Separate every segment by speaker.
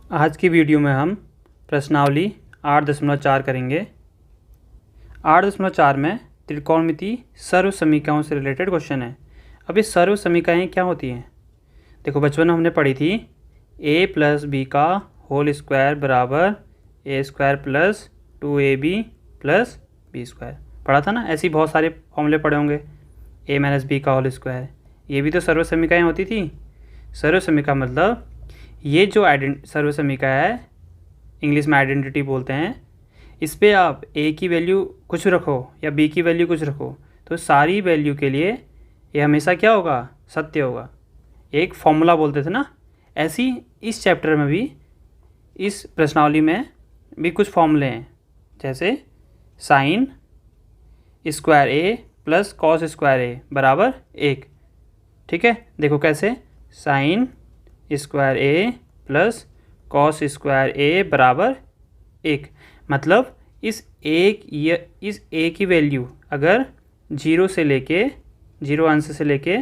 Speaker 1: आज की वीडियो में हम प्रश्नावली 8.4 करेंगे। 8.4 में त्रिकोणमिति सर्व समीकरणों से रिलेटेड क्वेश्चन है। अब ये सर्व समीकरणें क्या होती हैं? देखो, बचपन में हमने पढ़ी थी a + b का होल स्क्वायर बराबर a² + 2ab + b²। पढ़ा था ना? ऐसे ही बहुत सारे फॉर्मूले पढ़े होंगे। a - b का होल स्क्वायर, ये भी तो सर्व समीकरण होती थी। सर्व समीकरण मतलब ये जो सर्व समीकरण है, इंग्लिश में आइडेंटिटी बोलते हैं, इस पर आप a की वैल्यू कुछ रखो या b की वैल्यू कुछ रखो तो सारी वैल्यू के लिए ये हमेशा क्या होगा? सत्य होगा। एक फॉर्मूला बोलते थे ना, ऐसी इस चैप्टर में भी, इस प्रश्नावली में भी कुछ फॉर्मूले हैं, जैसे sign square a + cos square a बराबर 1। ठीक है, देखो कैसे, sign square a + cos square a बराबर 1। मतलब इस a की वैल्यू अगर 0 से लेके 0 अंश से लेके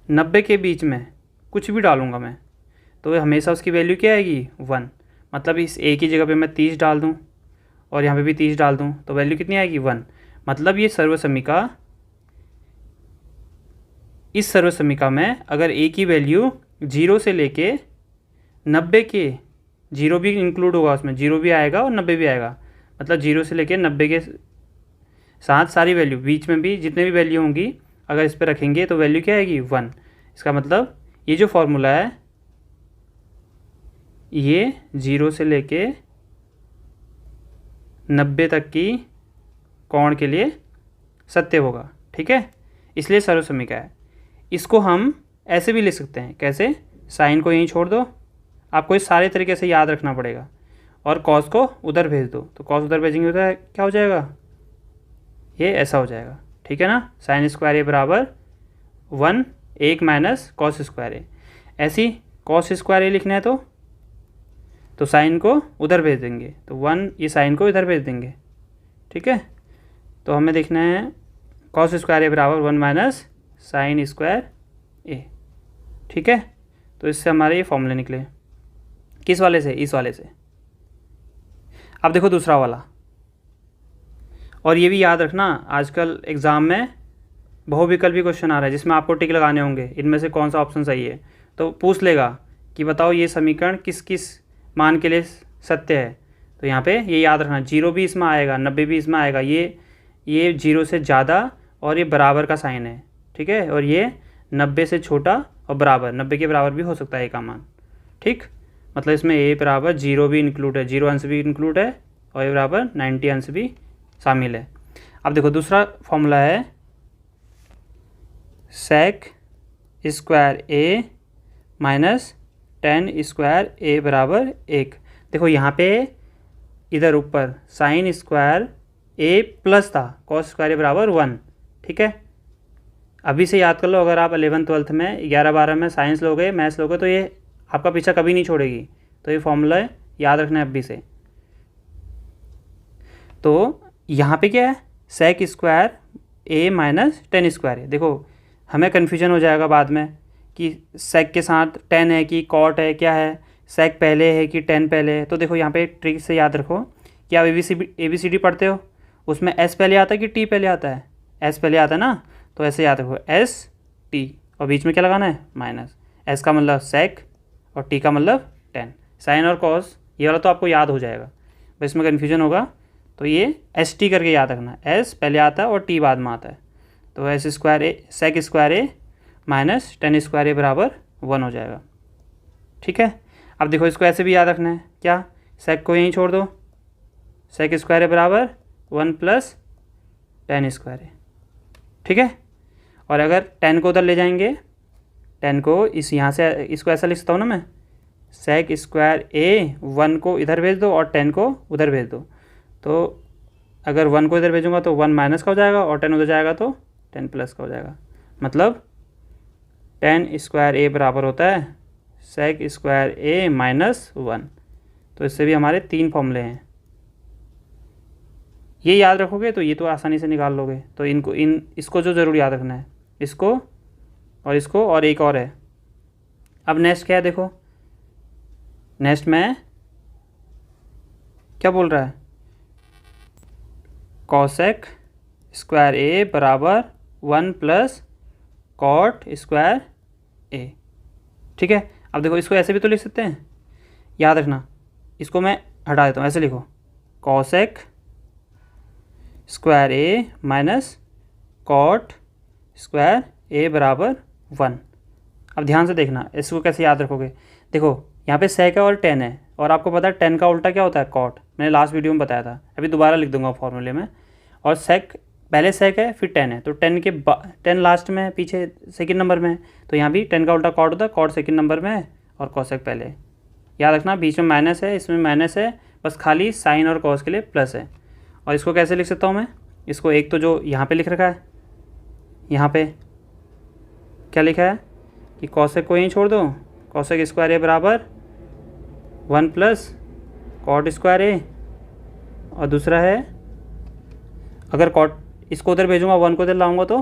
Speaker 1: 90 के बीच में कुछ भी डालूँगा मैं, तो हमेशा उसकी वैल्यू क्या आएगी? 1। मतलब इस a की जगह पे मैं 30 डाल दूँ और यहाँ पे भी 30 डाल दूँ तो वैल्यू कितनी आएगी? 1। मतलब ये सर्व समीकरण, इस सर्व समीकरण में अगर a की वैल्यू 0 से लेके 90 के, 0 भी इंक्लूड होगा उसमें, 0 भी आएगा और 90 भी आएगा, मतलब 0 से लेके 90 के साथ सारी वैल्यू, बीच में भी जितने भी वैल्यू होंगी अगर इस पर रखेंगे तो वैल्यू क्या आएगी? 1। इसका मतलब ये जो फॉर्मूला है ये 0 से लेके 90 तक की कोण के लिए सत्य होगा। ठीक है, इसलिए सर्व समीकरण है। इसको हम ऐसे भी लिख सकते हैं, कैसे? साइन को यहीं छोड़ दो, आपको इस सारे तरीके से याद रखना पड़ेगा, और कॉस को उधर भेज दो, तो कॉस उधर भेजेंगे तो क्या हो जाएगा? ये ऐसा हो जाएगा। ठीक है ना, साइन स्क्वायर a बराबर 1 - कॉस स्क्वायर a। ऐसी कॉस स्क्वायर a लिखना है तो साइन को उधर भेज देंगे, तो 1 ये साइन को इधर भेज देंगे। ठीक है, तो हमें देखना है कॉस स्क्वायर a बराबर 1 - साइन स्क्वायर a। ठीक है, तो इससे हमारे ये फॉर्मूले निकले। किस वाले से? इस वाले से। अब देखो दूसरा वाला, और ये भी याद रखना, आजकल एग्ज़ाम में बहुविकल्पी क्वेश्चन आ रहा है जिसमें आपको टिक लगाने होंगे, इनमें से कौन सा ऑप्शन सही है। तो पूछ लेगा कि बताओ ये समीकरण किस किस मान के लिए सत्य है। तो यहाँ पे ये याद रखना, 0 भी इसमें आएगा, 90 भी इसमें आएगा, ये 0 से ज़्यादा और ये बराबर का साइन है। ठीक है, और ये 90 से छोटा और बराबर, 90 के बराबर भी हो सकता है a का मान। ठीक, मतलब इसमें a बराबर 0 भी इंक्लूड है, 0 अंश भी इंक्लूड है, और a बराबर 90 अंश भी शामिल है। अब देखो दूसरा फॉर्मूला है sec square a - tan square a बराबर 1। देखो यहाँ पे इधर ऊपर साइन स्क्वायर a प्लस था, कॉस स्क्वायर a बराबर 1। ठीक है, अभी से याद कर लो, अगर आप 11th-12th में 11-12 में साइंस लोगे, मैथ्स लोगे, तो ये आपका पीछा कभी नहीं छोड़ेगी। तो ये फॉर्मूला याद रखना है अभी से। तो यहाँ पे क्या है? Sec square a - tan square है। देखो हमें कन्फ्यूजन हो जाएगा बाद में कि सेक के साथ टेन है कि कॉट है, क्या है, सेक पहले है कि टेन पहले है। तो देखो यहाँ पे ट्रिक से याद रखो कि आप ABCD पढ़ते हो, उसमें S पहले आता है कि T पहले आता है? S पहले आता है ना, तो ऐसे याद रखो ST, और बीच में क्या लगाना है? माइनस। S का मतलब सेक और T का मतलब टेन। साइन और कॉस ये वाला तो आपको याद हो जाएगा, बस इसमें कन्फ्यूजन होगा तो ये ST करके याद रखना। S पहले आता है और T बाद में आता है, तो S square a sec square a - tan square a बराबर 1 हो जाएगा। ठीक है, अब देखो इसको ऐसे भी याद रखना है, क्या? सेक को यहीं छोड़ दो, सेक स्क्वायर a बराबर 1 + टेन स्क्वायर a। ठीक है, और अगर 10 को उधर ले जाएंगे, 10 को इस यहाँ से, इसको ऐसा लिख सकता हूँ ना मैं, सेक स्क्वायर a 1 को इधर भेज दो और 10 को उधर भेज दो। तो अगर 1 को इधर भेजूँगा तो 1 माइनस का हो जाएगा, और 10 उधर जाएगा तो 10 प्लस का हो जाएगा। मतलब टेन स्क्वायर a बराबर होता है सेक स्क्वायर a - 1। तो इससे भी हमारे 3 फॉर्मूले हैं। ये याद रखोगे तो ये तो आसानी से निकाल लोगे। तो इसको जो ज़रूर याद रखना है, इसको और एक और है। अब नेक्स्ट क्या है? देखो नेक्स्ट में क्या बोल रहा है, कॉसेक स्क्वायर ए बराबर 1 प्लस कॉट स्क्वायर ए। ठीक है, अब देखो इसको ऐसे भी तो लिख सकते हैं, याद रखना, इसको मैं हटा देता हूँ, ऐसे लिखो कॉसेक स्क्वायर ए माइनस कॉट स्क्वायर ए बराबर 1। अब ध्यान से देखना इसको कैसे याद रखोगे। देखो यहाँ पे सेक है और टेन है, और आपको पता है टेन का उल्टा क्या होता है, कॉट। मैंने लास्ट वीडियो में बताया था, अभी दोबारा लिख दूंगा फॉर्मूले में। और सेक पहले सेक है फिर टेन है, तो टेन लास्ट में है, पीछे सेकंड नंबर में है, तो यहाँ भी टेन का उल्टा कॉट होता है, कॉट सेकंड नंबर में है और कॉसेक पहले। याद रखना बीच में माइनस है, इसमें माइनस है, बस खाली साइन और कॉस के लिए प्लस है। और इसको कैसे लिख सकता हूँ मैं, इसको एक तो जो यहाँ पे लिख रखा है, यहाँ पे क्या लिखा है कि कॉसेक को यहीं छोड़ दो, कॉसेक स्क्वायर ए बराबर 1 प्लस कॉट स्क्वायर ए, और दूसरा है अगर कॉट इसको उधर भेजूँगा 1 को उधर लाऊंगा तो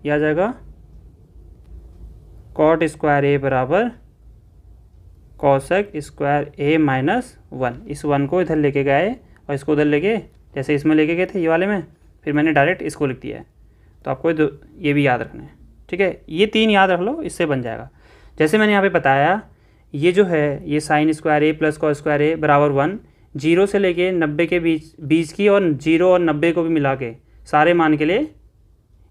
Speaker 1: यह आ जाएगा कॉट स्क्वायर ए बराबर कॉसेक स्क्वायर ए माइनस 1। इस 1 को इधर लेके गए और इसको उधर लेके, जैसे इसमें लेके गए थे ये वाले में, फिर मैंने डायरेक्ट इसको लिख दिया है। तो आपको ये भी याद रखना है, ठीक है, ये 3 याद रख लो, इससे बन जाएगा। जैसे मैंने यहाँ पे बताया, ये जो है ये साइन स्क्वायर ए प्लस कॉस स्क्वायर ए बराबर 1, 0 से लेके 90 के बीच की, और 0 और 90 को भी मिला के सारे मान के लिए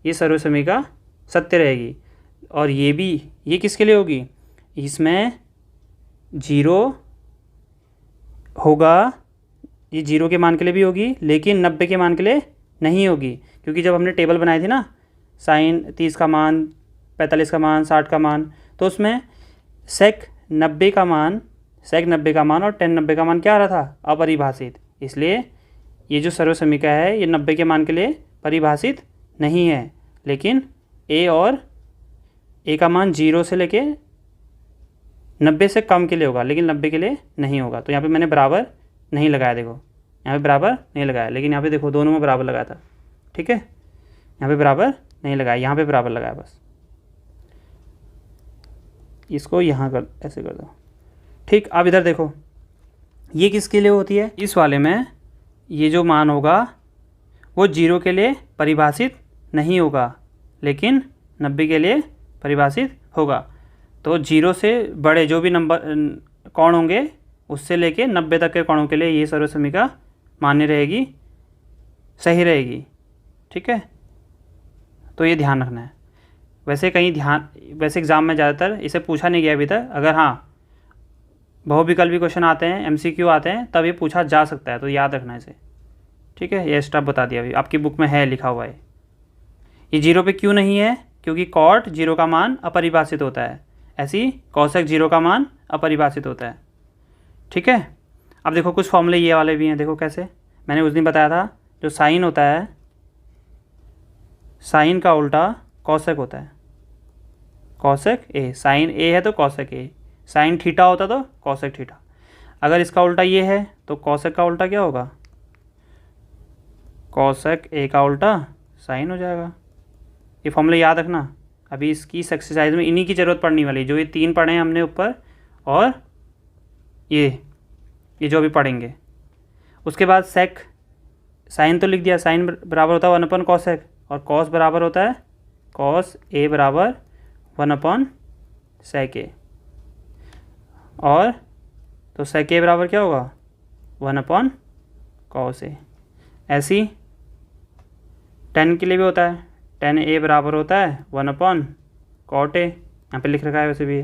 Speaker 1: ये सर्वसमीका सत्य रहेगी। और ये भी, ये किसके लिए होगी, इसमें 0 होगा, ये 0 के मान के लिए भी होगी, लेकिन 90 के मान के लिए नहीं होगी, क्योंकि जब हमने टेबल बनाई थी ना, साइन 30 का मान, 45 का मान, 60 का मान, तो उसमें सेक 90 का मान और टेन 90 का मान क्या आ रहा था, अपरिभाषित। इसलिए ये जो सर्वसमीका है ये 90 के मान के लिए परिभाषित नहीं है, लेकिन ए और ए का मान 0 से लेके 90 से कम के लिए होगा, लेकिन 90 के लिए नहीं होगा। तो यहाँ पे मैंने बराबर नहीं लगाया, देखो यहाँ पे बराबर नहीं लगाया, लेकिन यहाँ पे देखो दोनों में बराबर लगाया था, ठीक है, यहाँ पे बराबर नहीं लगाया, यहाँ पे बराबर लगाया बस। इसको यहाँ कर, ऐसे कर दो, ठीक। अब इधर देखो ये किसके लिए होती है, इस वाले में ये जो मान होगा वो 0 के लिए परिभाषित नहीं होगा, लेकिन 90 के लिए परिभाषित होगा। तो 0 से बड़े जो भी नंबर कोण होंगे उससे लेके 90 तक के कोणों के लिए ये सर्वसमीका मान्य रहेगी, सही रहेगी, ठीक है। तो ये ध्यान रखना है। वैसे वैसे एग्ज़ाम में ज़्यादातर इसे पूछा नहीं गया अभी तक। अगर हाँ बहुविकल्पी क्वेश्चन आते हैं, MCQ आते हैं, तब ये पूछा जा सकता है, तो याद रखना इसे, ठीक है। ये स्टेप बता दिया, अभी आपकी बुक में है, लिखा हुआ है। ये 0 पे क्यों नहीं है, क्योंकि कॉट 0 का मान अपरिभाषित होता है, ऐसी कॉसेक 0 का मान अपरिभाषित होता है, ठीक है। अब देखो कुछ फॉर्मूले ये वाले भी हैं, देखो कैसे, मैंने उस दिन बताया था, जो साइन होता है, साइन का उल्टा कॉसेक होता है, कॉसेक ए, साइन ए है तो कॉसेक ए, साइन थीटा होता तो कॉसेक थीटा। अगर इसका उल्टा ये है तो कॉसेक का उल्टा क्या होगा, कॉसेक ए का उल्टा साइन हो जाएगा। ये फॉर्मूले याद रखना, अभी इसकी इस एक्सरसाइज में इन्हीं की ज़रूरत पड़ने वाली, जो ये 3 पढ़े हैं हमने ऊपर, और ये जो अभी पढ़ेंगे। उसके बाद सेक, साइन तो लिख दिया, साइन बराबर होता है 1 अपॉन कॉसेक, और कॉस बराबर होता है कॉस ए बराबर 1 अपॉन सेक ए, और तो सेक ए बराबर क्या होगा 1 अपॉन कॉस ए। ऐसी टेन के लिए भी होता है, टेन ए बराबर होता है 1 अपॉन कॉट ए, यहाँ पे लिख रखा है वैसे भी,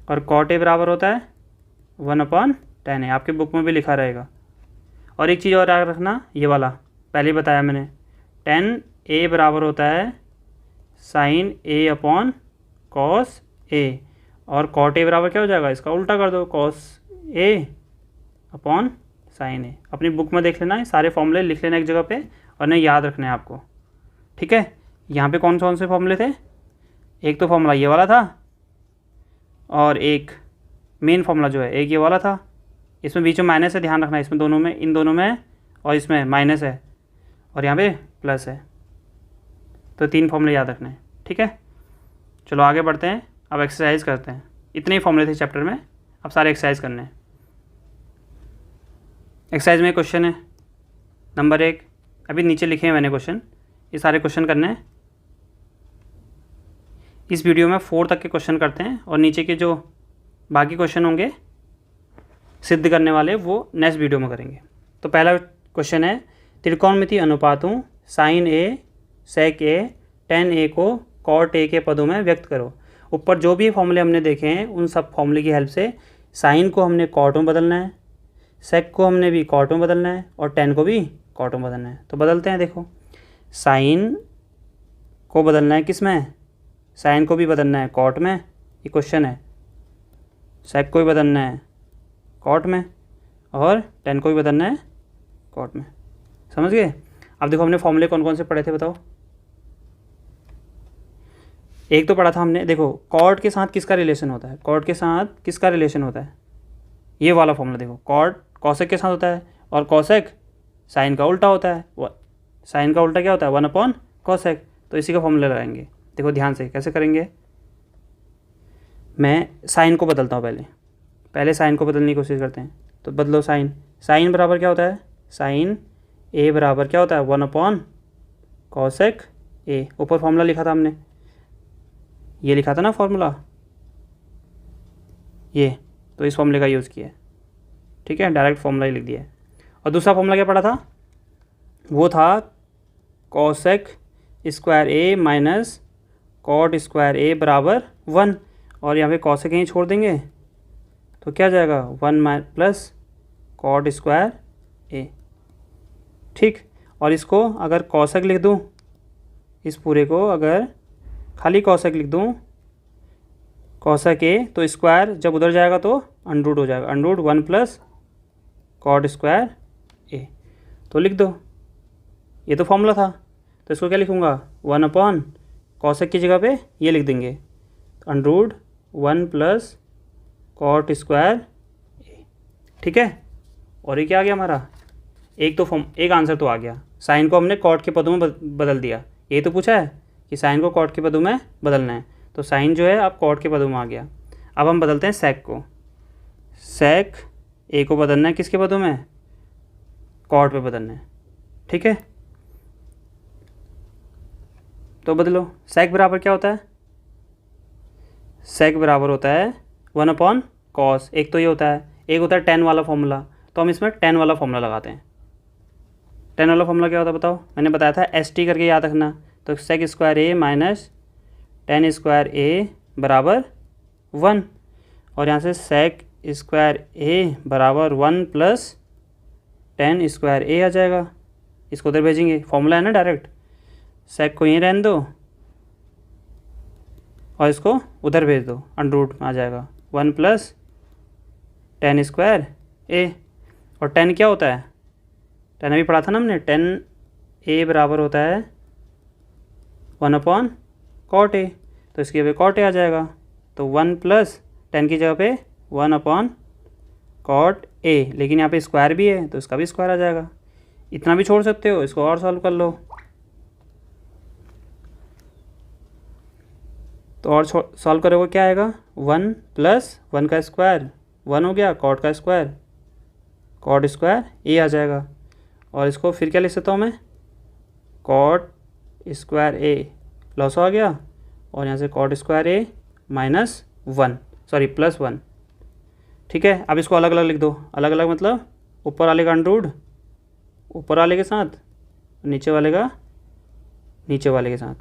Speaker 1: और कॉट ए बराबर होता है 1 अपॉन टेन ए, आपके बुक में भी लिखा रहेगा। और एक चीज़ और याद रखना, ये वाला पहले ही बताया मैंने, टेन ए बराबर होता है sign A upon cos A, और कॉट ए बराबर क्या हो जाएगा, इसका उल्टा कर दो, कॉस ए अपॉन साइन ए। अपनी बुक में देख लेना है, सारे फॉर्मूले लिख लेना एक जगह पे, और नहीं याद रखना है आपको, ठीक है। यहाँ पे कौन से फॉर्मूले थे, एक तो फॉर्मूला ये वाला था, और एक मेन फॉर्मूला जो है एक ये वाला था। इसमें बीच में माइनस है, ध्यान रखना, इसमें दोनों में, इन दोनों में और इसमें माइनस है, और यहाँ पे प्लस है। तो 3 फॉर्मूले याद रखने हैं, ठीक है। चलो आगे बढ़ते हैं, अब एक्सरसाइज करते हैं। इतने ही फॉर्मूले थे चैप्टर में, अब सारे एक्सरसाइज करने हैं। एक्सरसाइज में क्वेश्चन है नंबर 1, अभी नीचे लिखे हैं मैंने क्वेश्चन, ये सारे क्वेश्चन करने हैं। इस वीडियो में 4 तक के क्वेश्चन करते हैं और नीचे के जो बाकी क्वेश्चन होंगे सिद्ध करने वाले वो नेक्स्ट वीडियो में करेंगे। तो पहला क्वेश्चन है, त्रिकोणमितीय अनुपातों साइन ए, सेक ए, टेन ए को कॉट ए के पदों में व्यक्त करो। ऊपर जो भी फॉर्मूले हमने देखे हैं उन सब फॉर्मूले की हेल्प से साइन को हमने कॉट में बदलना है, सेक को हमने भी कॉट में बदलना है और टेन को भी कॉट में बदलना है। तो बदलते हैं। देखो, साइन को बदलना है किस में, साइन को भी बदलना है कॉट में, ये क्वेश्चन है। सेक को भी बदलना है कॉट में और टेन को भी बदलना है कॉट में। समझ गए? अब देखो हमने फॉर्मूले कौन कौन से पढ़े थे बताओ। एक तो पढ़ा था हमने, देखो कॉट के साथ किसका रिलेशन होता है, कॉट के साथ किसका रिलेशन होता है, ये वाला फॉर्मूला। देखो कॉट कॉसेक के साथ होता है और कॉसेक साइन का उल्टा होता है। साइन का उल्टा क्या होता है, 1/कॉसेक। तो इसी का फॉर्मूला लगाएंगे। देखो ध्यान से कैसे करेंगे। मैं साइन को बदलता हूँ, पहले साइन को बदलने की कोशिश करते हैं। तो बदलो साइन, साइन बराबर क्या होता है, साइन ए बराबर क्या होता है, 1/कॉसेक ए। ऊपर फॉर्मूला लिखा था हमने, ये लिखा था ना फॉर्मूला, ये तो इस फॉर्मूले का यूज़ किया है। ठीक है, डायरेक्ट फॉर्मूला ही लिख दिया है। और दूसरा फॉर्मूला क्या पढ़ा था, वो था कॉसेक स्क्वायर ए माइनस कॉट स्क्वायर ए बराबर 1। और यहाँ पे कॉसेक यहीं छोड़ देंगे तो क्या जाएगा, 1 प्लस कॉट स्क्वायर ए। ठीक, और इसको अगर कॉसेक लिख दूँ, इस पूरे को अगर खाली कॉसेक लिख दूँ, कॉसेक ए, तो स्क्वायर जब उधर जाएगा तो अंडरूट हो जाएगा, अंडरूट 1 प्लस कॉट स्क्वायर ए। तो लिख दो, ये तो फॉर्मूला था। तो इसको क्या लिखूँगा, 1/कॉसेक की जगह पे ये लिख देंगे, अंडरूट 1 प्लस कॉट स्क्वायर ए। ठीक है, और ये क्या आ गया हमारा, एक आंसर तो आ गया। साइन को हमने कॉट के पदों में बदल दिया। ये तो पूछा है कि साइन को कॉट के पदों में बदलना है, तो साइन जो है अब कॉट के पदों में आ गया। अब हम बदलते हैं सेक को, सेक ए को बदलना है किसके पदों में, कॉट पे बदलना है। ठीक है, तो बदलो। सेक बराबर क्या होता है, सेक बराबर होता है 1/कॉस। एक तो ये होता है, एक होता है टेन वाला फॉर्मूला। तो हम इसमें टेन वाला फॉर्मूला लगाते हैं। टेन वाला फॉर्मूला क्या होता है बताओ, मैंने बताया था ST करके याद रखना। तो सेक स्क्वायर ए माइनस टेन स्क्वायर ए बराबर 1। और यहाँ से सेक स्क्वायर ए बराबर 1 प्लस टेन स्क्वायर ए आ जाएगा। इसको उधर भेजेंगे, फॉर्मूला है ना डायरेक्ट। सेक को यहीं रहने दो और इसको उधर भेज दो, अंडरूट में आ जाएगा 1 प्लस टेन स्क्वायर ए। और टेन क्या होता है, टेन अभी पढ़ा था ना हमने, टेन ए बराबर होता है 1/कॉट ए। तो इसकी जगह कॉट ए आ जाएगा। तो 1 प्लस टेन की जगह पे 1/कॉट ए, लेकिन यहाँ पे स्क्वायर भी है तो इसका भी स्क्वायर आ जाएगा। इतना भी छोड़ सकते हो, इसको और सॉल्व कर लो। तो और सॉल्व करोगे क्या आएगा, 1 प्लस 1 का स्क्वायर 1 हो गया, कॉट का स्क्वायर कॉट स्क्वायर ए आ जाएगा। और इसको फिर क्या लिख सकता हूँ मैं, कॉट स्क्वायर ए लॉस आ गया, और यहाँ से कॉट स्क्वायर ए माइनस 1, सॉरी प्लस 1। ठीक है, अब इसको अलग अलग लिख दो। अलग अलग मतलब ऊपर वाले का अंडरूट ऊपर वाले के साथ, नीचे वाले का नीचे वाले के साथ,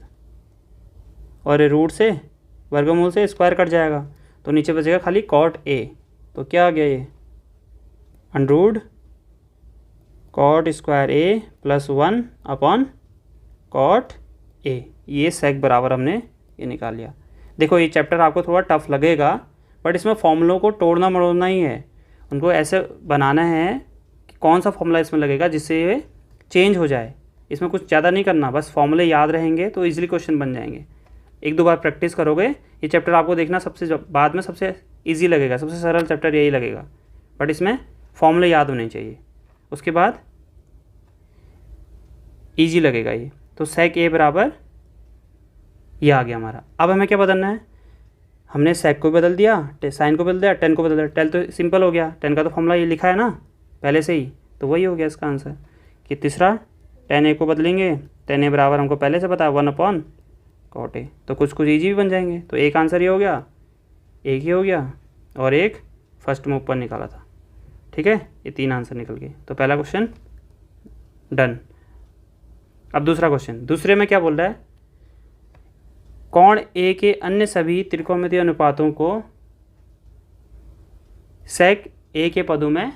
Speaker 1: और ये रूट से वर्गमूल से स्क्वायर कट जाएगा तो नीचे बचेगा खाली कॉट ए। तो क्या आ गया ये, अंडरूट कॉट स्क्वायर ए प्लस 1/कॉट ए। ये सेक बराबर हमने ये निकाल लिया। देखो ये चैप्टर आपको थोड़ा टफ लगेगा, बट इसमें फॉर्मूलों को तोड़ना मरोड़ना ही है। उनको ऐसे बनाना है कि कौन सा फॉर्मूला इसमें लगेगा जिससे ये चेंज हो जाए। इसमें कुछ ज़्यादा नहीं करना, बस फॉर्मूले याद रहेंगे तो ईजिली क्वेश्चन बन जाएंगे। एक दो बार प्रैक्टिस करोगे, ये चैप्टर आपको देखना सबसे बाद में सबसे ईजी लगेगा, सबसे सरल चैप्टर यही लगेगा। बट इसमें फॉर्मूले याद होने चाहिए, उसके बाद ईजी लगेगा ये। तो सेक ए बराबर ये आ गया हमारा। अब हमें क्या बदलना है, हमने सेक को बदल दिया, साइन को बदल दिया, टेन को बदल दिया। टेन तो सिंपल हो गया, टेन का तो फॉर्मूला ये लिखा है ना पहले से ही, तो वही हो गया इसका आंसर कि तीसरा tan a को बदलेंगे, tan a बराबर हमको पहले से पता है 1 cot a, तो कुछ कुछ ईजी भी बन जाएंगे। तो एक आंसर ये हो गया, एक ही हो गया और एक फर्स्ट में ऊपर निकाला था। ठीक है, ये 3 आंसर निकल गए। तो पहला क्वेश्चन डन। अब दूसरा क्वेश्चन, दूसरे में क्या बोल रहा है, कोण ए के अन्य सभी त्रिकोणमितीय अनुपातों को सेक ए के पदों में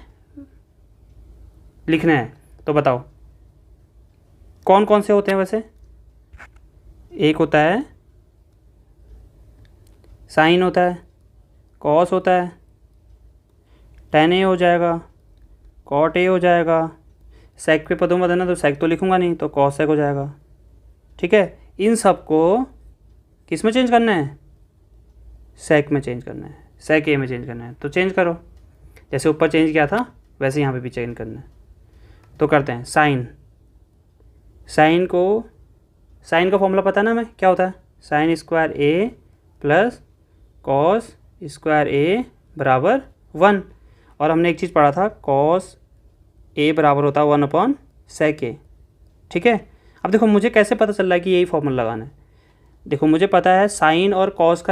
Speaker 1: लिखना है। तो बताओ कौन कौन से होते हैं वैसे। एक होता है साइन होता है, कॉस होता है, tan a हो जाएगा, cot a हो जाएगा, सेक के पदों में देना तो सेक तो लिखूंगा नहीं तो कॉस सेक हो जाएगा। ठीक है, इन सब को किस में चेंज करना है, सेक में चेंज करना है, सेक ए में चेंज करना है। तो चेंज करो, जैसे ऊपर चेंज किया था वैसे यहाँ पे भी चेंज करना है। तो करते हैं साइन, साइन का फॉर्मूला पता है ना हमें क्या होता है, साइन स्क्वायर ए प्लस कॉस स्क्वायर ए बराबर 1। और हमने एक चीज़ पढ़ा था, कॉस ए बराबर होता है 1 सेक ए। ठीक है, अब देखो मुझे कैसे पता चल रहा है कि यही फॉर्मूला लगाना है। देखो मुझे पता है साइन और कॉस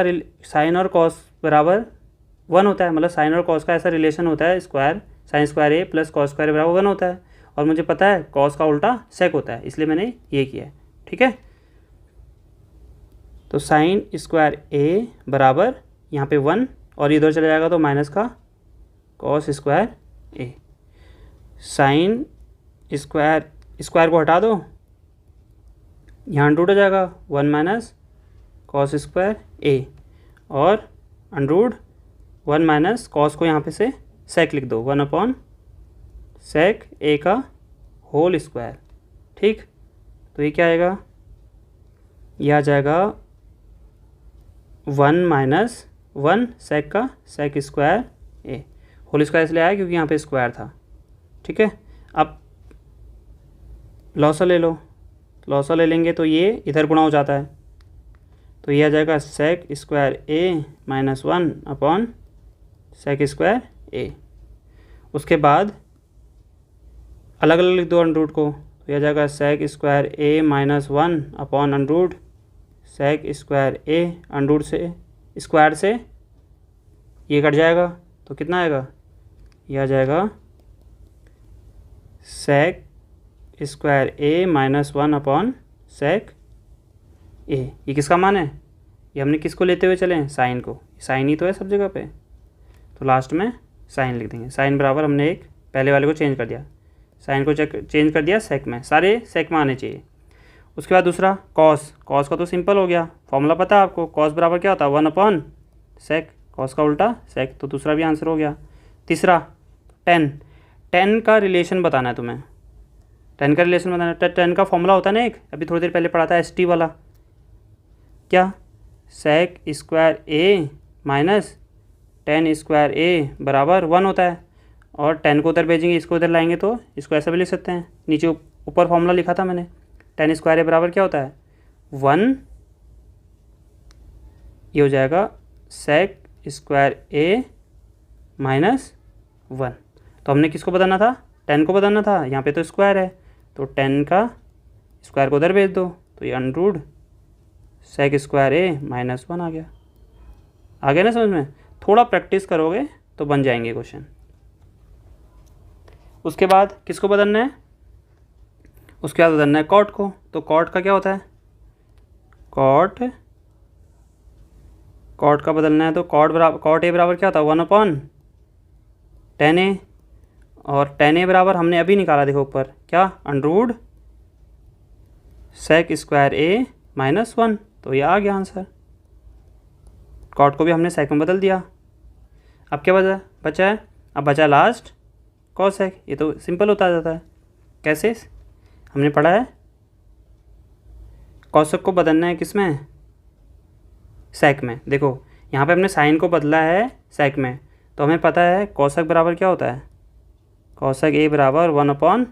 Speaker 1: बराबर 1 होता है, मतलब साइन और कॉस का ऐसा रिलेशन होता है, स्क्वायर साइन स्क्वायर ए प्लस कॉस स्क्वायर बराबर 1 होता है। और मुझे पता है कॉस का उल्टा सेक होता है, इसलिए मैंने ये किया है। ठीक है, तो साइन स्क्वायर ए बराबर यहाँ पे 1 और इधर चला जाएगा तो माइनस का कॉस स्क्वायर ए। साइन स्क्वायर को हटा दो, यहाँ अंडरूट हो जाएगा 1 माइनस कॉस स्क्वायर ए, और अंडरूट 1 माइनस कॉस को यहाँ पे से सेक लिख दो, 1 सेक ए का होल स्क्वायर। ठीक, तो ये क्या आएगा, ये आ जाएगा 1 माइनस 1 सेक का सेक स्क्वायर ए, होल स्क्वायर इसलिए आया क्योंकि यहाँ पे स्क्वायर था। ठीक है, अब लॉसा ले लो, लॉसा ले लेंगे तो ये इधर गुणा हो जाता है, तो ये आ जाएगा सेक स्क्वायर ए माइनस 1 सेक स्क्वायर ए। उसके बाद अलग अलग लिख दो अंडरूट को, तो यह आ जाएगा सेक स्क्वायर ए माइनस 1 अंडरूट सेक स्क्वायर ए, अंडरूट से स्क्वायर से ये कट जाएगा तो कितना आएगा, यह आ जाएगा सेक स्क्वायर ए माइनस 1 सेक ए। ये किसका मान है, ये हमने किसको लेते हुए चले हैं, साइन को, साइन ही तो है सब जगह पे, तो लास्ट में साइन लिख देंगे। साइन बराबर हमने एक पहले वाले को चेंज कर दिया, साइन को चेंज कर दिया सेक में, सारे सेक में आने चाहिए। उसके बाद दूसरा कॉस, कॉस का तो सिंपल हो गया, फॉर्मूला पता है आपको, कॉस बराबर क्या होता है 1 सेक, कॉस का उल्टा सेक, तो दूसरा भी आंसर हो गया। तीसरा टेन, टेन का रिलेशन बताना है तुम्हें, टेन का रिलेशन बताना है। टेन का फॉर्मूला होता है ना एक, अभी थोड़ी देर पहले पढ़ा था एस टी वाला, क्या, सेक स्क्वायर ए माइनस टेन स्क्वायर ए बराबर 1 होता है, और 10 को उधर भेजेंगे, इसको उधर लाएंगे तो इसको ऐसा भी लिख सकते हैं, नीचे ऊपर फॉर्मूला लिखा था मैंने, टेन स्क्वायर ए बराबर क्या होता है 1, ये हो जाएगा सेक स्क्वायर ए माइनस 1। तो हमने किसको बताना था, 10 को बताना था, यहाँ पे तो स्क्वायर है तो 10 का स्क्वायर को उधर भेज दो, तो ये अंडरूट सेक स्क्वायर ए माइनस 1 आ गया ना समझ में। थोड़ा प्रैक्टिस करोगे तो बन जाएंगे क्वेश्चन। उसके बाद किसको बदलना है, उसके बाद बदलना है कॉट को। तो कॉट का क्या होता है, कॉट का बदलना है, तो कॉट ए बराबर क्या होता है 1/10 ए, और 10 ए बराबर हमने अभी निकाला, देखो ऊपर क्या, अंडरूट सेक स्क्वायर ए माइनस 1, तो ये आ गया आंसर। कॉट को भी हमने सेक में बदल दिया। अब क्या बचा है, अब बचा लास्ट कॉसेक। ये तो सिंपल होता जाता है, कैसे हमने पढ़ा है, कॉसेक को बदलना है किस में, सेक में। देखो यहाँ पे हमने साइन को बदला है सेक में, तो हमें पता है कॉसेक बराबर क्या होता है, कॉसेक ए बराबर 1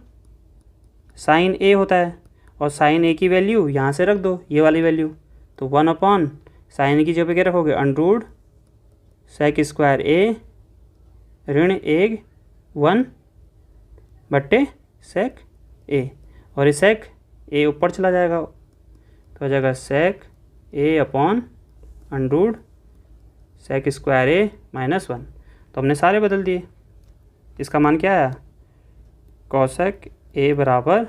Speaker 1: साइन ए होता है, और साइन ए की वैल्यू यहाँ से रख दो, ये वाली वैल्यू, तो 1 साइन की जगह पे क्या रखोगे, अंडरूट सेक स्क्वायर ए ऋण 1/10 बट्टे सेक ए, और ये सेक ए ऊपर चला जाएगा तो हो जाएगा सेक ए अपॉन अंडरूट सेक स्क्वायर ए माइनस 1। तो हमने सारे बदल दिए। इसका मान क्या आया, कॉसेक ए बराबर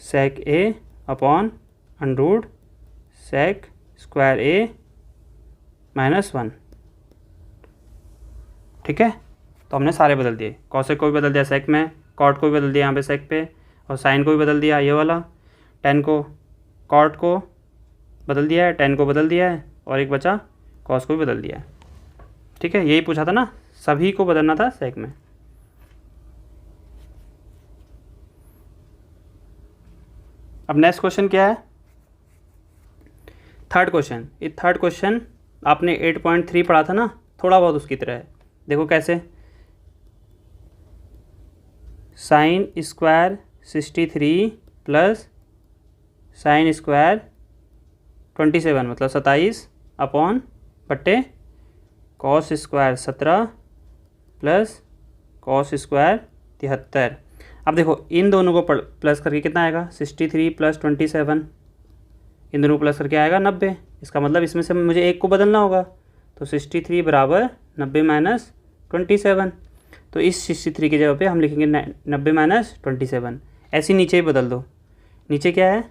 Speaker 1: सेक ए अपॉन अंडरूट सेक स्क्वायर ए माइनस 1। ठीक है, तो हमने सारे बदल दिए। कॉसेक को भी बदल दिया सेक में, कॉट को भी बदल दिया यहाँ पे सेक पे, और साइन को भी बदल दिया ये वाला, टेन को कॉट को बदल दिया है, टेन को बदल दिया है, और एक बचा कॉस को भी बदल दिया है। ठीक है, यही पूछा था ना, सभी को बदलना था सेक में। अब नेक्स्ट क्वेश्चन क्या है, थर्ड क्वेश्चन। ये थर्ड क्वेश्चन आपने 8.3 पढ़ा था ना, थोड़ा बहुत उसकी तरह है। देखो कैसे, sine square 63 plus sine square 27 मतलब 27 अपॉन बट्टे cos square 17 plus cos square 73। अब देखो इन दोनों को प्लस करके कितना आएगा, 63 प्लस 27, इन दोनों को प्लस करके आएगा 90। इसका मतलब इसमें से मुझे एक को बदलना होगा, तो 63 बराबर 90 माइनस 27। तो इस 63 की जगह पे हम लिखेंगे 90 माइनस 27। ऐसे नीचे ही बदल दो। नीचे क्या है,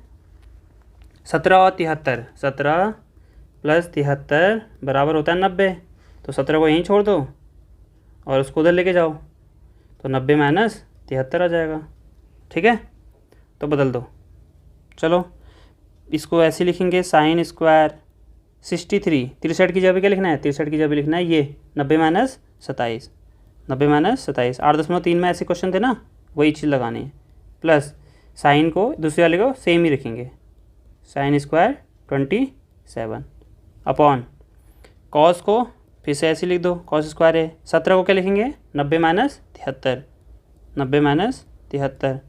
Speaker 1: 17 और 73, 17 प्लस 73 बराबर होता है 90। तो 17 को यहीं छोड़ दो और उसको उधर लेके जाओ, तो 90 माइनस 73 आ जाएगा। ठीक है, तो बदल दो। चलो इसको ऐसे लिखेंगे, साइन स्क्वायर 63, 63 की जगह क्या लिखना है, 63 की जगह लिखना है ये 90 माइनस 27, 90 माइनस 27। 8.3 में ऐसे क्वेश्चन थे ना, वही चीज़ लगानी है। प्लस साइन को दूसरे वाले को सेम ही रखेंगे, साइन स्क्वायर 27 अपॉन कॉस को फिर से ऐसे लिख दो, कॉस स्क्वायर है। 17 को क्या लिखेंगे, 90 माइनस 73, 90 माइनस 73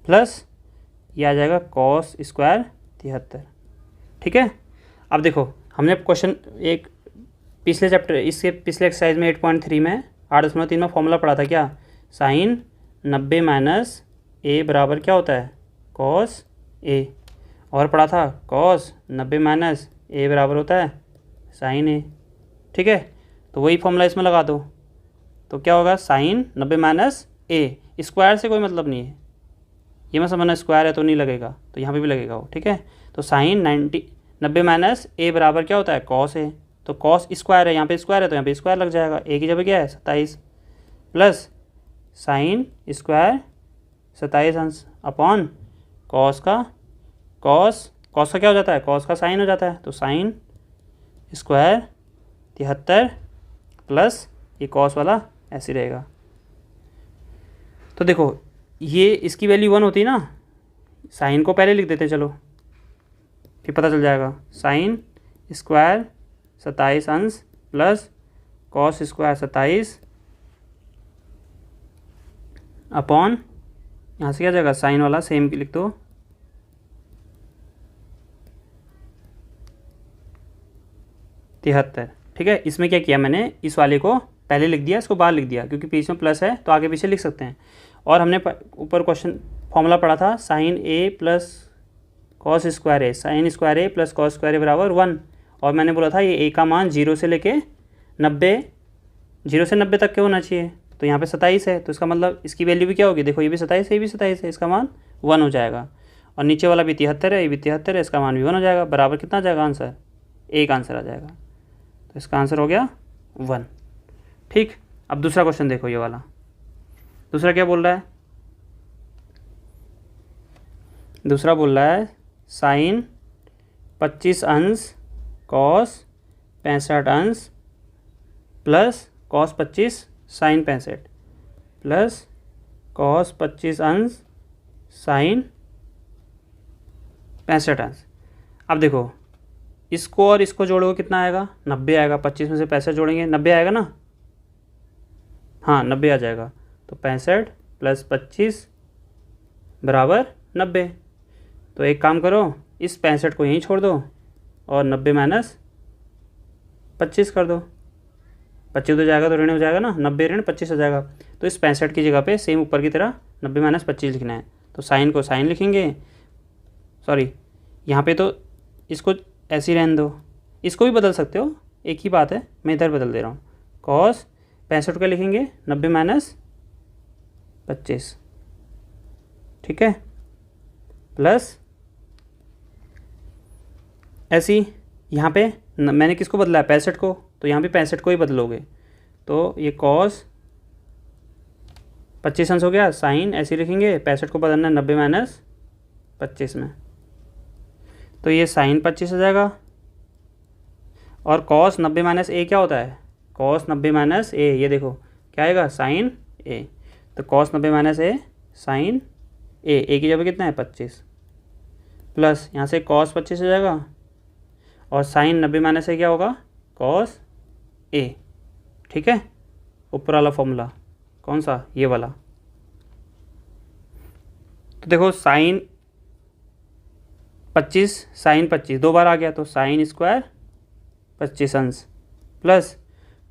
Speaker 1: प्लस ये आ जाएगा कॉस स्क्वायर 73। ठीक है, अब देखो हमने क्वेश्चन एक पिछले चैप्टर, इसके पिछले एक्सरसाइज में 8.3 में 8.3 में फॉर्मूला पढ़ा था क्या, साइन 90 माइनस ए बराबर क्या होता है, कॉस ए, और पढ़ा था कॉस 90 माइनस ए बराबर होता है साइन ए। ठीक है, तो वही फॉर्मूला इसमें लगा दो, तो क्या होगा, साइन 90 माइनस ए, स्क्वायर से कोई मतलब नहीं है, ये मैं समझना स्क्वायर है तो नहीं लगेगा, तो यहाँ पे भी लगेगा वो। ठीक है, तो साइन 90 माइनस ए बराबर क्या होता है, कॉस ए, तो कॉस स्क्वायर है, यहाँ पे स्क्वायर है तो यहाँ पे स्क्वायर लग जाएगा, ए की जगह क्या है 27 प्लस साइन स्क्वायर 27 अंश अपॉन कॉस का, कॉस का क्या हो जाता है, कॉस का साइन हो जाता है, तो साइन स्क्वायर 73 प्लस ये कॉस वाला ऐसे रहेगा। तो देखो ये इसकी वैल्यू 1 होती है ना, साइन को पहले लिख देते चलो, फिर पता चल जाएगा, साइन स्क्वायर 27 अंश प्लस कॉस स्क्वायर 27 अपॉन यहाँ से क्या जाएगा, साइन वाला सेम लिख दो, तिहत्तर। ठीक है, इसमें क्या किया मैंने, इस वाले को पहले लिख दिया, इसको बाहर लिख दिया, क्योंकि पीछे में प्लस है तो आगे पीछे लिख सकते हैं। और हमने ऊपर क्वेश्चन फॉर्मूला पढ़ा था, साइन ए प्लस कॉस स्क्वायर ए, साइन स्क्वायर ए प्लस कॉस स्क्वायर ए बराबर 1। और मैंने बोला था ये ए का मान 0 से लेके 90, 0 से 90 तक के होना चाहिए। तो यहाँ पे 27 है, तो इसका मतलब इसकी वैल्यू भी क्या होगी, देखो ये भी 27 है, ये भी 27 है, इसका मान 1 हो जाएगा। और नीचे वाला भी 73 है, ये भी 73 है, इसका मान भी 1 हो जाएगा। बराबर कितना आ जाएगा आंसर, 1 आंसर आ जाएगा। तो इसका आंसर हो गया 1। ठीक, अब दूसरा क्वेश्चन देखो, ये वाला दूसरा क्या बोल रहा है, दूसरा बोल रहा है साइन 25 अंश कॉस 65 अंश plus cos 25 sine 65 plus cos 25 अंश साइन 65 अंश। अब देखो इसको और इसको जोड़ोगे कितना आएगा, 90 आएगा। 25 में से 65 जोड़ेंगे 90 आएगा ना, हाँ 90 आ जाएगा। तो 65 प्लस 25 बराबर 90। तो एक काम करो, इस 65 को यहीं छोड़ दो और 90 माइनस 25 कर दो। 25 हो जाएगा तो ऋण हो जाएगा ना, 90 ऋण 25 हो जाएगा। तो इस 65 की जगह पे सेम ऊपर की तरह 90 माइनस 25 लिखना है। तो साइन को साइन लिखेंगे, सॉरी यहाँ पे तो इसको ऐसे ही रहने दो, इसको भी बदल सकते हो, एक ही बात है, मैं इधर बदल दे रहा हूँ। कॉस 65 का लिखेंगे 90 माइनस 25, ठीक है, प्लस ऐसी यहाँ पे मैंने किसको बदला है 65 को, तो यहाँ भी 65 को ही बदलोगे। तो ये कॉस 25 अंश हो गया, साइन ऐसे ही लिखेंगे, 65 को बदलना है 90 माइनस 25 में, तो ये साइन 25 हो जाएगा। और कॉस 90 माइनस ए क्या होता है, कॉस 90 माइनस ए, ये देखो क्या आएगा साइन ए, तो कॉस 90 माइनस ए साइन ए की जगह कितना है 25, प्लस यहाँ से कॉस 25 हो जाएगा, और साइन 90 माइनस ए क्या होगा कॉस ए, ठीक है। ऊपर वाला फॉर्मूला कौन सा, ये वाला। तो देखो साइन 25 साइन 25 दो बार आ गया, तो साइन स्क्वायर 25 अंश, प्लस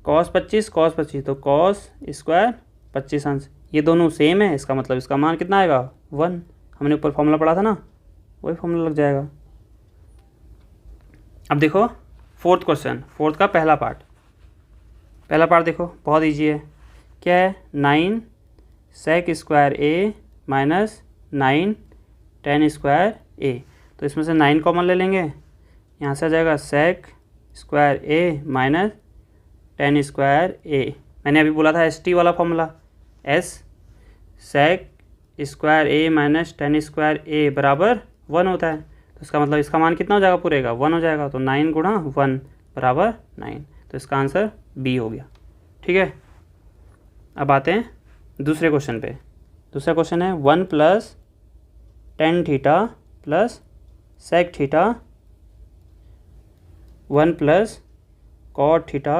Speaker 1: कॉस 25 तो कॉस स्क्वायर 25 अंश, ये दोनों सेम है, इसका मतलब इसका मान कितना आएगा 1। हमने ऊपर फॉर्मूला पढ़ा था ना, वही फॉर्मूला लग जाएगा। अब देखो फोर्थ क्वेश्चन, फोर्थ का पहला पार्ट देखो बहुत ईजी है। क्या है 9 सेक स्क्वायर ए माइनस 9 10 स्क्वायर ए, तो इसमें से 9 कॉमन ले लेंगे, यहाँ से आ जाएगा सेक स्क्वायर ए माइनस 10 स्क्वायर ए। मैंने अभी बोला था एस टी वाला फॉर्मूला, एस सेक स्क्वायर ए माइनस 10 स्क्वायर ए बराबर 1 होता है, तो इसका मतलब इसका मान कितना हो जाएगा पूरे का 1 हो जाएगा, तो 9 गुणा 1 बराबर 9, तो इसका आंसर बी हो गया, ठीक है। अब आते हैं दूसरे क्वेश्चन पे। दूसरा क्वेश्चन है 1 plus tan theta plus sec theta 1 plus cot theta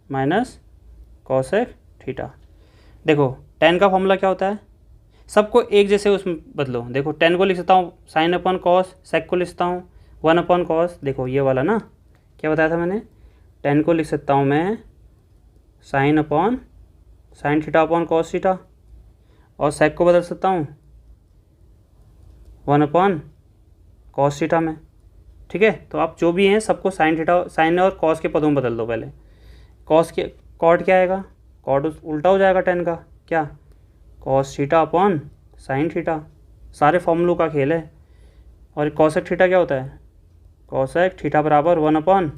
Speaker 1: minus cosec theta. देखो 10 का फॉर्मूला क्या होता है, सबको एक जैसे उसमें बदलो। देखो 10 को लिख सकता हूँ साइन अपॉन कॉस, सेक को लिख सकता हूँ 1 अपॉन कॉस, देखो ये वाला ना, क्या बताया था मैंने, 10 को लिख सकता हूँ मैं sine upon sine theta upon cos theta, और सेक को बदल सकता हूँ 1 अपॉन कॉस थीटा में, ठीक है। तो आप जो भी हैं सबको साइन थीटा साइन और कॉस के पदों में बदल दो। पहले कॉस के कॉट क्या आएगा, कॉट उल्टा हो जाएगा 10 का, क्या cos theta upon sine theta, सारे फॉर्मूलों का खेल है। और कॉसेक थीटा क्या होता है, कॉसेक थीटा बराबर 1 अपॉन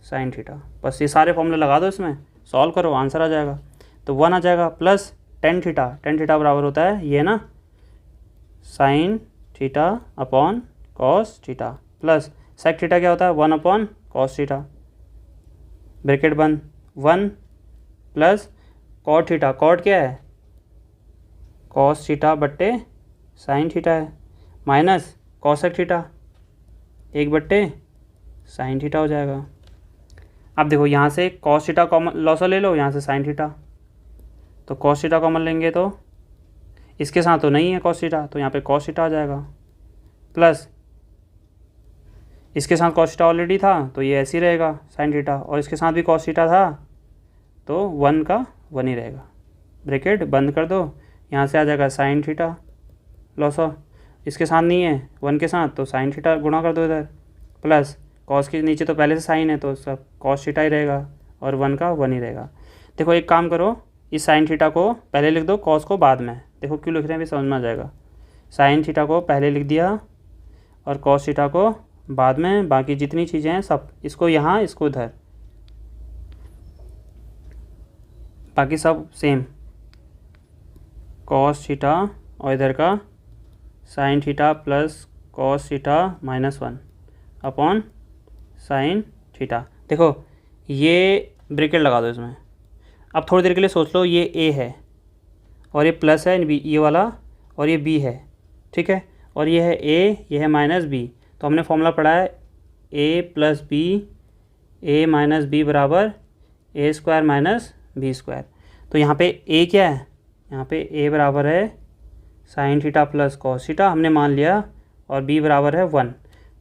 Speaker 1: साइन थीटा, बस ये सारे फॉर्मूले लगा दो, इसमें सॉल्व करो आंसर आ जाएगा। तो 1 आ जाएगा, प्लस टेन थीटा बराबर होता है ये ना sine theta upon cos theta, plus sec theta क्या होता है 1 अपॉन कॉस थीटा, ब्रैकेट बंद, 1 प्लस कॉट थीटा, कॉट क्या है कॉस थीटा बट्टे साइन थीटा है, माइनस कॉसेक थीटा 1 बट्टे साइन थीटा हो जाएगा। अब देखो यहाँ से कॉस थीटा कॉमन लॉसर ले लो, यहाँ से साइन थीटा, तो कॉस थीटा कॉमन लेंगे तो इसके साथ तो नहीं है कॉस थीटा, तो यहाँ पे कॉस थीटा आ जाएगा, प्लस इसके साथ कॉस थीटा ऑलरेडी था तो ये ऐसे ही रहेगा साइन थीटा, और इसके साथ भी कॉस थीटा था तो 1 का 1 ही रहेगा, ब्रैकेट बंद कर दो, यहाँ से आ जाएगा साइन थीटा लॉसर, इसके साथ नहीं है 1 के साथ, तो साइन थीटा गुणा कर दो इधर, प्लस कॉस के नीचे तो पहले से साइन है तो सब कॉस थीटा ही रहेगा, और 1 का 1 ही रहेगा। देखो एक काम करो, इस साइन थीटा को पहले लिख दो, कॉस को बाद में, देखो क्यों लिख रहे हैं भी समझ में आ जाएगा। साइन थीटा को पहले लिख दिया और कॉस थीटा को बाद में, बाकी जितनी चीज़ें हैं सब इसको यहाँ इसको इधर, बाकी सब सेम, कॉस थीटा और इधर का sign theta plus cos theta minus 1 upon sine theta. देखो ये ब्रैकेट लगा दो इसमें। अब थोड़ी देर के लिए सोच लो, ये ए है और ये प्लस है बी, ये वाला, और ये बी है, ठीक है, और ये है ए, ये है माइनस बी। तो हमने फॉर्मूला पढ़ा है A plus B, A minus B बराबर A square minus B square. तो यहाँ पे ए क्या है, यहाँ पे ए बराबर है sign theta plus cos theta हमने मान लिया, और बी बराबर है 1,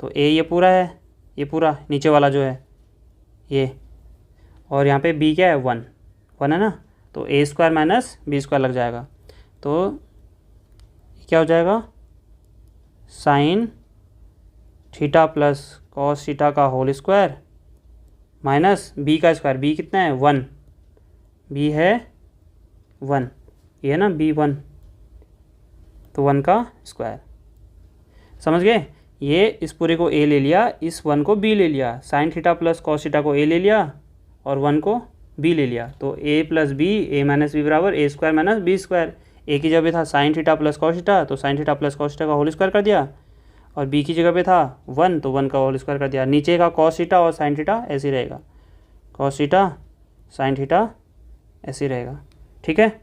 Speaker 1: तो ए ये पूरा है, ये पूरा नीचे वाला जो है ये, और यहाँ पे बी क्या है 1, 1 है ना, तो A square minus B square लग जाएगा। तो क्या हो जाएगा, sign theta plus cos theta का होल स्क्वायर माइनस बी का स्क्वायर। बी कितना है 1, बी है 1, ये है ना बी 1, तो 1 का स्क्वायर। समझ गए, ये इस पूरे को ए ले लिया, इस 1 को बी ले लिया, sign theta plus cos theta को ए ले लिया और 1 को बी ले लिया। तो A plus B, A minus B बराबर A square minus B square. A की जगह पे था sine theta plus cos theta, तो sine theta plus cos theta का होल स्क्वायर कर दिया, और बी की जगह पे था 1, तो 1 का होल स्क्वायर कर दिया। नीचे का कॉस थीटा और साइन थीटा ऐसे ही रहेगा, कॉस थीटा साइन थीटा ऐसे ही रहेगा। ठीक है,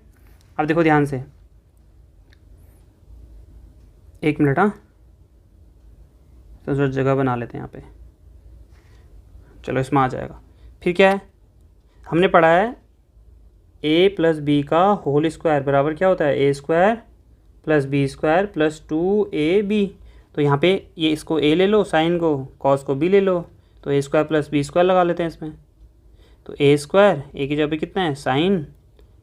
Speaker 1: अब देखो ध्यान से, एक मिनट, हाँ तो जो जगह बना लेते हैं यहाँ पे, चलो इसमें आ जाएगा। फिर क्या है, हमने पढ़ा है ए प्लस बी का होल स्क्वायर बराबर क्या होता है, A square plus B square plus 2ab। तो यहाँ पे ये इसको ए ले लो, साइन को, कॉस को बी ले लो, तो A square plus B square लगा लेते हैं इसमें। तो ए स्क्वायर, ए की जगह पे कितना है साइन,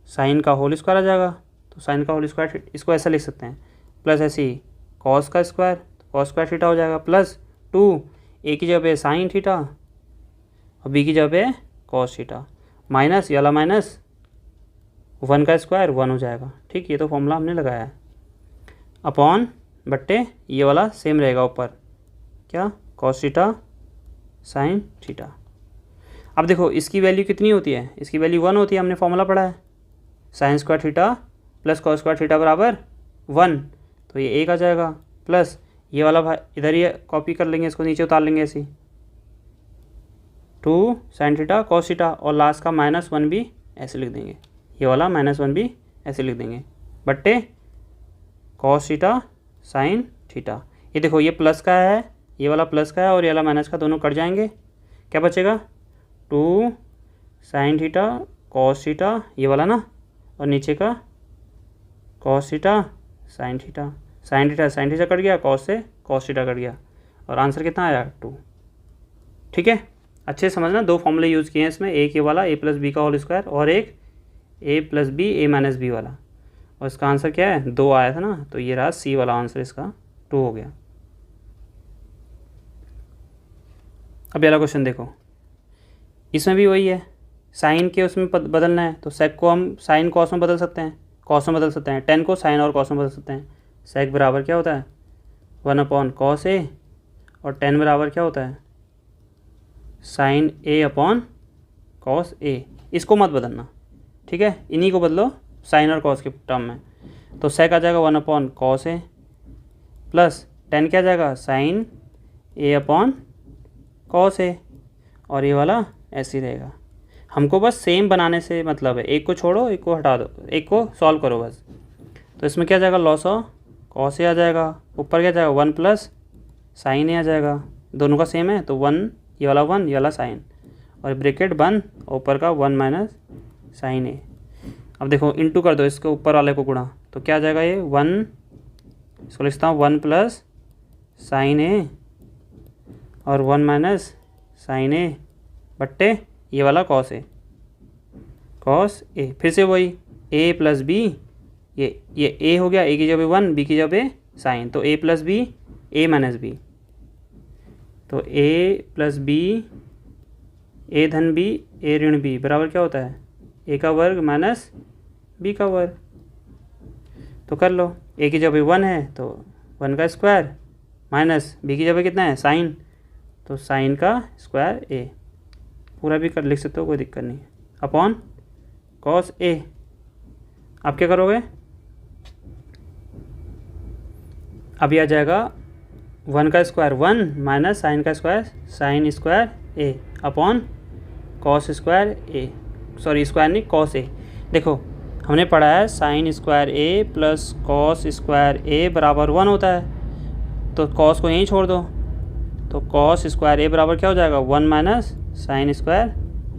Speaker 1: साइन का होल स्क्वायर आ जाएगा, तो साइन का होल स्क्वायर, इसको ऐसा लिख सकते हैं, प्लस ऐसे ही कॉस का स्क्वायर, कॉस स्क्वायर थीटा हो जाएगा, प्लस 2, ए की जगह पे साइन थीटा और बी की जगह पे कॉस थीटा, माइनस ये वाला माइनस 1 का स्क्वायर 1 हो जाएगा। ठीक, ये तो फॉर्मूला हमने लगाया है, अपॉन बट्टे ये वाला सेम रहेगा ऊपर, क्या कॉस थीटा साइन थीटा। अब देखो इसकी वैल्यू कितनी होती है, इसकी वैल्यू 1 होती है, हमने फॉर्मूला पढ़ा है, sine square theta plus cos square theta बराबर 1, तो ये 1 आ जाएगा, प्लस ये वाला भाई इधर ही कॉपी कर लेंगे, इसको नीचे उतार लेंगे ऐसे, 2 साइन थीटा कॉस थीटा, और लास्ट का -1 भी ऐसे लिख देंगे, ये वाला -1 भी ऐसे लिख देंगे, बट्टे कॉस थीटा साइन थीटा। ये देखो ये प्लस का है, ये वाला प्लस का है और ये वाला माइनस का, दोनों कट जाएंगे, क्या बचेगा 2 साइन थीटा कॉस थीटा, ये वाला ना, और नीचे का cos theta sine theta, sine theta cut गया, कॉस से कॉस थीटा कट गया, और आंसर कितना आया 2। ठीक है, अच्छे समझना, दो फॉर्मूले यूज़ किए हैं इसमें, एक ये वाला ए प्लस बी का होल स्क्वायर और एक ए plus B A minus B वाला, और इसका आंसर क्या है 2 आया था ना, तो ये रहा सी वाला आंसर, इसका 2 हो गया। अब ये वाला क्वेश्चन देखो, इसमें भी वही है, साइन के उसमें बदलना है, तो सेक को हम साइन कॉस में बदल सकते हैं, कॉस में बदल सकते हैं, 10 को साइन और कॉस में बदल सकते हैं। सेक बराबर क्या होता है 1/cos A, और 10 बराबर क्या होता है साइन A/cos A। इसको मत बदलना, ठीक है, इन्हीं को बदलो साइन और कॉस के टर्म में। तो सेक आ जाएगा 1/cos A प्लस 10 क्या आ जाएगा साइन A/cos A, और ये वाला ऐसे ही रहेगा। हमको बस सेम बनाने से मतलब है, एक को छोड़ो एक को हटा दो, एक को सॉल्व करो बस। तो इसमें क्या आ जाएगा लॉस ऑफ कॉस A आ जाएगा, ऊपर क्या जाएगा 1 प्लस साइन A आ जाएगा, दोनों का सेम है तो 1 ये वाला 1 ये वाला साइन, और ब्रैकेट बंद, ऊपर का 1 माइनस साइन A। अब देखो इंटू कर दो इसके ऊपर वाले को गुणा, तो क्या आ जाएगा ये 1, इसको लिखता हूँ 1 प्लस साइन A और 1 माइनस साइन A बट्टे ये वाला कॉस A। फिर से वही A प्लस बी, ये A हो गया, A की जगह 1 B की जगह साइन, तो A plus B A minus B, तो A प्लस बी A धन B A ऋण B बराबर क्या होता है A का वर्ग माइनस B का वर्ग। तो कर लो, A की जगह 1 है तो 1 का स्क्वायर माइनस B की जगह कितना है साइन, तो साइन का स्क्वायर A, पूरा भी कर लिख सकते हो कोई दिक्कत नहीं, अपॉन कॉस A। अब क्या करोगे, अभी आ जाएगा 1 का स्क्वायर 1 माइनस साइन का square sine square A upon cos square A, sorry square नहीं कॉस A। देखो हमने पढ़ा है sign square A plus cos square A बराबर 1 होता है, तो कॉस को यहीं छोड़ दो, तो कॉस स्क्वायर A बराबर क्या हो जाएगा 1 माइनस साइन स्क्वायर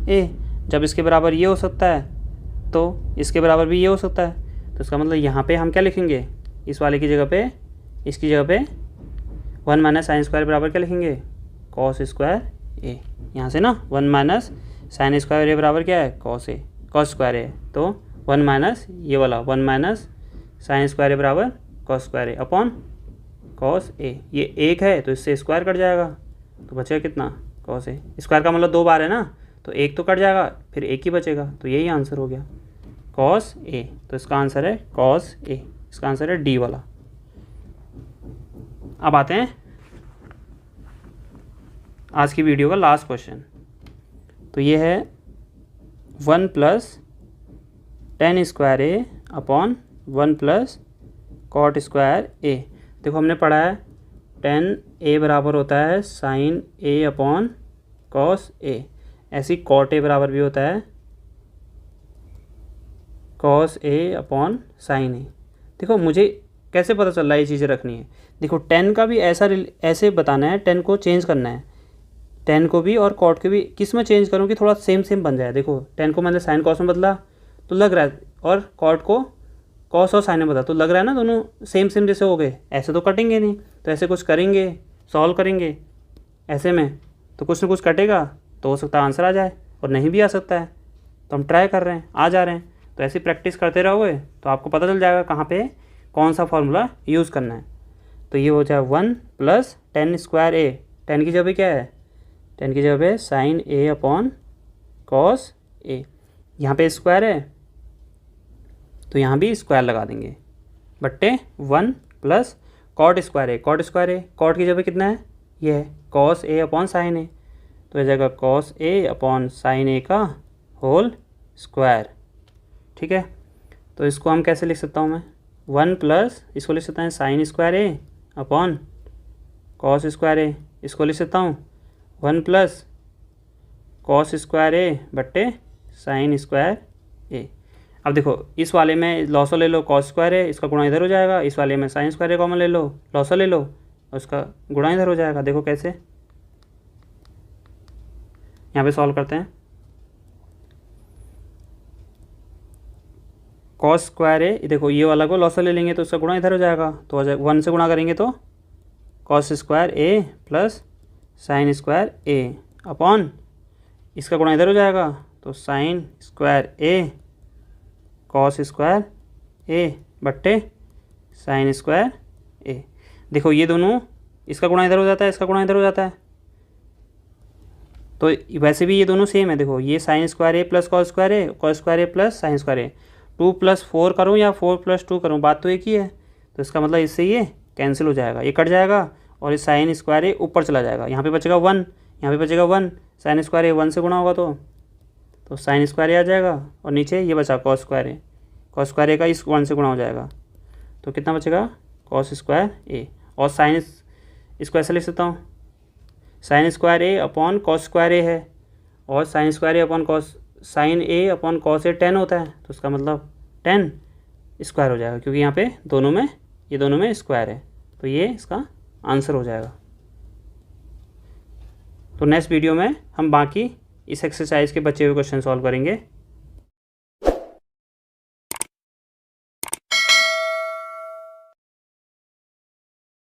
Speaker 1: A। जब इसके बराबर ये हो सकता है तो इसके बराबर भी ये हो सकता है, तो इसका मतलब यहाँ पे हम क्या लिखेंगे, इस वाले की जगह पे इसकी जगह पे 1 माइनस साइन स्क्वायर बराबर क्या लिखेंगे कॉस स्क्वायर A। यहाँ से ना 1 माइनस साइन स्क्वायर A बराबर क्या है कॉस A, कॉस स्क्वायर ए, तो 1 माइनस ये वाला 1 माइनस साइन स्क्वायर ए बराबर cos square A upon cos A. ये 1 है तो इससे स्क्वायर कट जाएगा, तो बचेगा कितना कॉस ए। स्क्वायर का मतलब 2 बार है ना, तो 1 तो कट जाएगा, फिर 1 ही बचेगा, तो यही आंसर हो गया कॉस ए। तो इसका आंसर है कॉस ए, इसका आंसर है डी वाला। अब आते हैं आज की वीडियो का लास्ट क्वेश्चन। तो ये है 1 प्लस टेन स्क्वायर ए अपॉन 1 प्लस कॉट स्क्वायर ए। देखो हमने पढ़ा है टेन ए बराबर होता है sign A upon cos A, ऐसी कॉट ए बराबर भी होता है कॉस ए अपॉन साइन ए। देखो मुझे कैसे पता चल रहा है ये चीज़ें रखनी है। देखो टेन का भी ऐसे बताना है, टेन को चेंज करना है, टेन को भी और कॉट को भी किस में चेंज करूँ कि थोड़ा सेम सेम बन जाए। देखो टेन को मैंने साइन कॉस में बदला तो लग रहा है, और कॉट को कॉस और साइन में बदला तो लग रहा है ना दोनों सेम सेम जैसे हो गए। ऐसे तो कटेंगे नहीं, तो ऐसे कुछ करेंगे, सॉल्व करेंगे ऐसे में तो कुछ ना कुछ कटेगा, तो हो सकता है आंसर आ जाए और नहीं भी आ सकता है। तो हम ट्राई कर रहे हैं, आ जा रहे हैं। तो ऐसी प्रैक्टिस करते रहोगे तो आपको पता चल जाएगा कहाँ पे कौन सा फार्मूला यूज़ करना है। तो ये हो जाए 1 प्लस टेन स्क्वायर ए, टेन की जगह क्या है, टेन की जगह पे sign A upon cos A. यहाँ पे स्क्वायर है तो यहाँ भी स्क्वायर लगा देंगे, बट्टे 1 प्लस कॉट स्क्वायर ए, कॉट स्क्वायर ए, कॉट की जगह कितना है, ये है कॉस ए अपॉन साइन ए, तो इस जगह कॉस ए अपॉन साइन ए का होल स्क्वायर। ठीक है, तो इसको हम कैसे लिख सकता हूँ मैं, 1 प्लस इसको लिख सकता है साइन स्क्वायर ए अपॉन कॉस स्क्वायर ए, इसको लिख सकता हूँ 1 प्लस कॉस स्क्वायर ए बट्टे साइन स्क्वायर ए। अब देखो इस वाले में लॉसो ले लो कॉस स्क्वायर ए, इसका गुणा इधर हो जाएगा, इस वाले में साइन स्क्वायर ए कॉमन ले लो, लॉसो ले लो और उसका गुणा इधर हो जाएगा। देखो कैसे, यहाँ पे सॉल्व करते हैं। कॉस स्क्वायर ए, देखो ये वाला को लॉसो ले लेंगे तो उसका गुणा इधर हो जाएगा, तो 1 से गुणा करेंगे तो कॉस स्क्वायर ए प्लस साइन स्क्वायर ए अपॉन इसका गुणा इधर हो जाएगा, तो साइन स्क्वायर ए कॉस स्क्वायर ए बट्टे साइन स्क्वायर ए। देखो ये दोनों, इसका गुणा इधर हो जाता है, इसका गुणा इधर हो जाता है, तो वैसे भी ये दोनों सेम है। देखो ये साइन स्क्वायर ए प्लस कॉस स्क्वायर ए, कॉस स्क्वायर ए प्लस साइन स्क्वायर ए, 2 + 4 करूँ या 4 + 2 करूँ, बात तो एक ही है। तो इसका मतलब इससे ये कैंसिल हो जाएगा, ये कट जाएगा और इस साइन स्क्वायर ए ऊपर चला जाएगा, यहाँ पे बचेगा 1, यहाँ पे बचेगा 1, साइन स्क्वायर ए 1 से गुणा होगा तो साइन स्क्वायर ए आ जाएगा, और नीचे ये बचा कॉस स्क्वायर ए, कॉस स्क्वायर ए का इस 1 से गुणा हो जाएगा, तो कितना बचेगा कॉस स्क्वायर ए। और साइन इसको ऐसे लिख सकता हूँ, साइन स्क्वायर ए अपॉन कॉस स्क्वायर ए है, और sine square A upon cos, sign A upon cos A 10 होता है, तो उसका मतलब 10 स्क्वायर हो जाएगा, क्योंकि यहाँ पे दोनों में, ये दोनों में स्क्वायर है, तो ये इसका आंसर हो जाएगा। तो नेक्स्ट वीडियो में हम बाकी इस एक्सरसाइज के बचे हुए क्वेश्चन सॉल्व करेंगे।